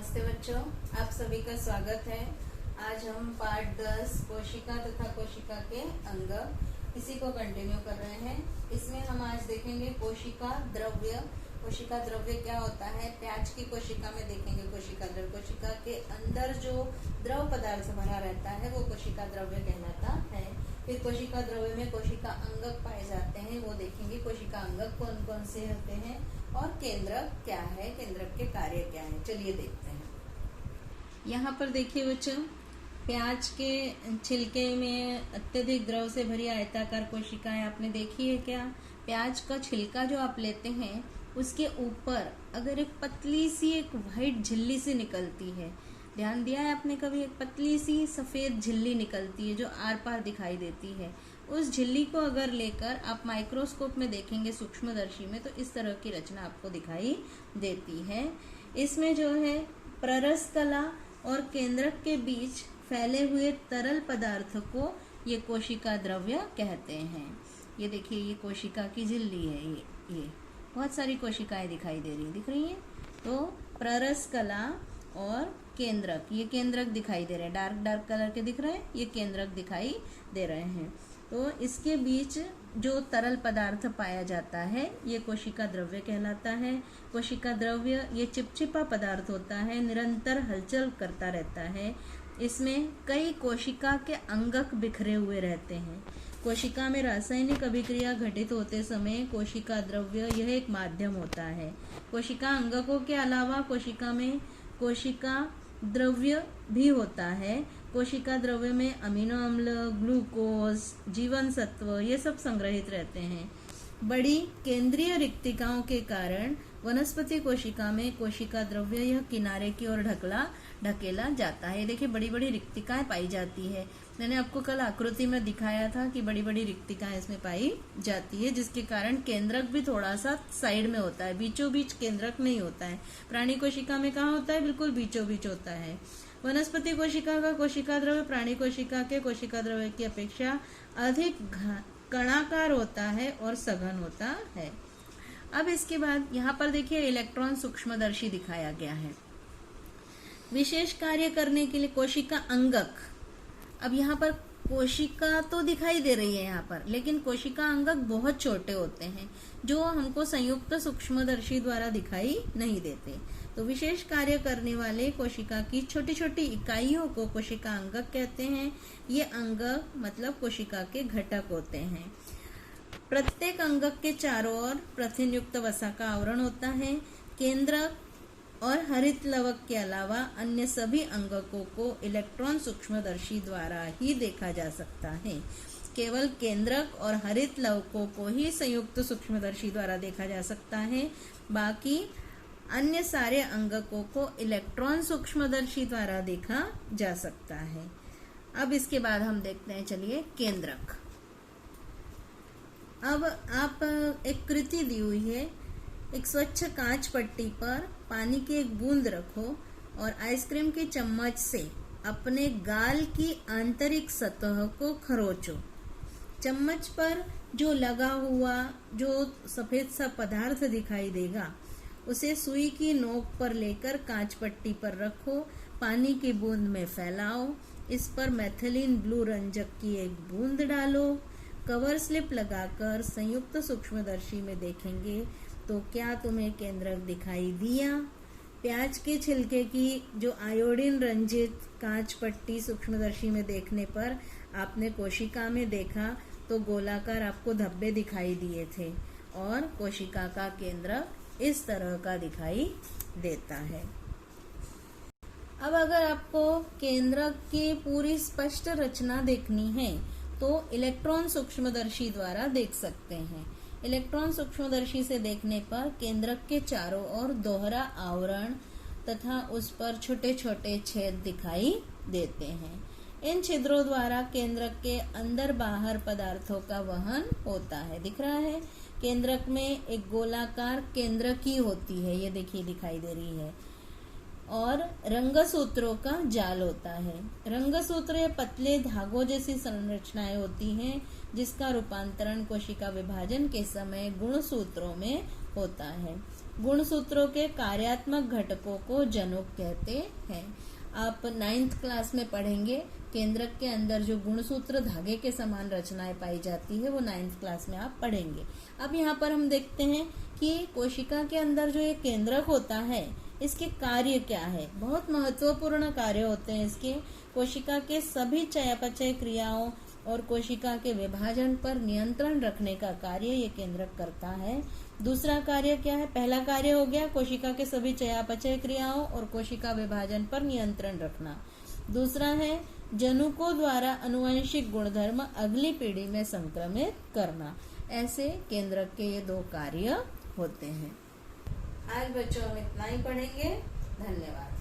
नमस्ते बच्चों, आप सभी का स्वागत है। आज हम पाठ 10 कोशिका तथा कोशिका के अंग इसी को कंटिन्यू कर रहे हैं। इसमें हम आज देखेंगे कोशिका द्रव्य। कोशिका द्रव्य क्या होता है? प्याज की कोशिका में देखेंगे कोशिका द्रव्य। कोशिका के अंदर जो द्रव पदार्थ भरा रहता है वो कोशिका द्रव्य कहलाता है। फिर कोशिका द्रव्य में कोशिका अंगक पाए जाते हैं, वो देखेंगे कोशिका अंगक कौन कौन से होते हैं और केंद्रक क्या है, केंद्रक के कार्य क्या है। चलिए देखते हैं। यहाँ पर देखिए बच्चों, प्याज के छिलके में अत्यधिक द्रव से भरी आयताकार कोशिकाएं आपने देखी है क्या? प्याज का छिलका जो आप लेते हैं उसके ऊपर अगर एक पतली सी एक वाइट झिल्ली सी निकलती है, ध्यान दिया है आपने कभी? एक पतली सी सफेद झिल्ली निकलती है जो आर पार दिखाई देती है। उस झिल्ली को अगर लेकर आप माइक्रोस्कोप में देखेंगे सूक्ष्मदर्शी में, तो इस तरह की रचना आपको दिखाई देती है। इसमें जो है प्ररस कला और केंद्रक के बीच फैले हुए तरल पदार्थ को ये कोशिका द्रव्य कहते हैं। ये देखिए, ये कोशिका की झिल्ली है। ये बहुत सारी कोशिकाएं दिखाई दे रही दिख रही हैं। तो प्ररस कला और केंद्रक, ये केंद्रक दिखाई दे रहे हैं, डार्क डार्क कलर के दिख रहे हैं, ये केंद्रक दिखाई दे रहे हैं। तो इसके बीच जो तरल पदार्थ पाया जाता है ये कोशिका द्रव्य कहलाता है। कोशिका द्रव्य ये चिपचिपा पदार्थ होता है, निरंतर हलचल करता रहता है। इसमें कई कोशिका के अंगक बिखरे हुए रहते हैं। कोशिका में रासायनिक अभिक्रिया घटित होते समय कोशिका द्रव्य यह एक माध्यम होता है। कोशिका अंगकों के अलावा कोशिका में कोशिका द्रव्य भी होता है। कोशिका द्रव्य में अमीनो अम्ल, ग्लूकोज, जीवन सत्व ये सब संग्रहित रहते हैं। बड़ी केंद्रीय रिक्तिकाओं के कारण वनस्पति कोशिका में कोशिका द्रव्य यह किनारे की ओर ढकेला जाता है। देखिए, बड़ी बड़ी रिक्तिकाएं पाई जाती है। मैंने आपको कल आकृति में दिखाया था कि बड़ी बड़ी रिक्तिकाएं इसमें पाई जाती है, जिसके कारण केंद्रक भी थोड़ा सा साइड में होता है, बीचों बीच केंद्रक नहीं होता है। प्राणी कोशिका में कहाँ होता है? बिल्कुल बीचों बीच होता है। वनस्पति कोशिका का कोशिका द्रव्य प्राणी कोशिका के कोशिका द्रव्य की अपेक्षा अधिक कणाकार होता है और सघन होता है। अब इसके बाद यहाँ पर देखिए इलेक्ट्रॉन सूक्ष्मदर्शी दिखाया गया है। विशेष कार्य करने के लिए कोशिका अंगक, अब यहाँ पर कोशिका तो दिखाई दे रही है यहाँ पर, लेकिन कोशिका अंगक बहुत छोटे होते हैं जो हमको संयुक्त सूक्ष्मदर्शी द्वारा दिखाई नहीं देते। तो विशेष कार्य करने वाले कोशिका की छोटी छोटी इकाइयों को कोशिका अंगक कहते हैं। ये अंगक मतलब कोशिका के घटक होते हैं। प्रत्येक अंगक के चारों ओर प्रथिन युक्त वसा का आवरण होता है। केंद्रक और हरित लवक के अलावा अन्य सभी अंगकों को इलेक्ट्रॉन सूक्ष्मदर्शी द्वारा ही देखा जा सकता है। केवल केंद्रक और हरित लवकों को ही संयुक्त सूक्ष्मदर्शी द्वारा देखा जा सकता है। बाकी अन्य सारे अंगकों को इलेक्ट्रॉन सूक्ष्मदर्शी द्वारा देखा जा सकता है। अब इसके बाद हम देखते हैं, चलिए, केंद्रक। अब आप एक कृति दी हुई है। एक स्वच्छ कांच पट्टी पर पानी की एक बूंद रखो और आइसक्रीम के चम्मच से अपने गाल की आंतरिक सतह को खरोचो। चम्मच पर जो लगा हुआ जो सफेद सा पदार्थ दिखाई देगा उसे सुई की नोक पर लेकर कांच पट्टी पर रखो। पानी की बूंद में फैलाओ। इस पर मैथिलीन ब्लू रंजक की एक बूंद डालो। कवर स्लिप लगाकर संयुक्त सूक्ष्मदर्शी में देखेंगे तो क्या तुम्हें केंद्रक दिखाई दिया? प्याज के छिलके की जो आयोडीन रंजित कांच पट्टी सूक्ष्मदर्शी में देखने पर आपने कोशिका में देखा तो गोलाकार आपको धब्बे दिखाई दिए थे और कोशिका का केंद्रक इस तरह का दिखाई देता है। अब अगर आपको केंद्रक की पूरी स्पष्ट रचना देखनी है तो इलेक्ट्रॉन सूक्ष्मदर्शी द्वारा देख सकते हैं। इलेक्ट्रॉन सूक्ष्मदर्शी से देखने पर केंद्रक के चारों ओर दोहरा आवरण तथा उस पर छोटे छोटे छेद दिखाई देते हैं। इन छिद्रों द्वारा केंद्रक के अंदर बाहर पदार्थों का वहन होता है। दिख रहा है? केंद्रक में एक गोलाकार केंद्रकी होती है, ये देखिए दिखाई दे रही है, और रंगसूत्रों का जाल होता है। रंगसूत्र पतले धागों जैसी संरचनाएं होती हैं जिसका रूपांतरण कोशिका विभाजन के समय गुणसूत्रों में होता है। गुणसूत्रों के कार्यात्मक घटकों को जनुक कहते हैं। आप 9th क्लास में पढ़ेंगे। केंद्रक के अंदर जो गुणसूत्र धागे के समान रचनाएं पाई जाती है वो 9th क्लास में आप पढ़ेंगे। अब यहाँ पर हम देखते हैं कि कोशिका के अंदर जो ये केंद्रक होता है इसके कार्य क्या है। बहुत महत्वपूर्ण कार्य होते हैं इसके। कोशिका के सभी चयापचय क्रियाओं और कोशिका के विभाजन पर नियंत्रण रखने का कार्य ये केंद्रक करता है। दूसरा कार्य क्या है? पहला कार्य हो गया कोशिका के सभी चयापचय क्रियाओं और कोशिका विभाजन पर नियंत्रण रखना। दूसरा है जनुकों द्वारा अनुवांशिक गुणधर्म अगली पीढ़ी में संक्रमित करना। ऐसे केंद्रक के ये 2 कार्य होते हैं। आज बच्चों हम इतना ही पढ़ेंगे। धन्यवाद।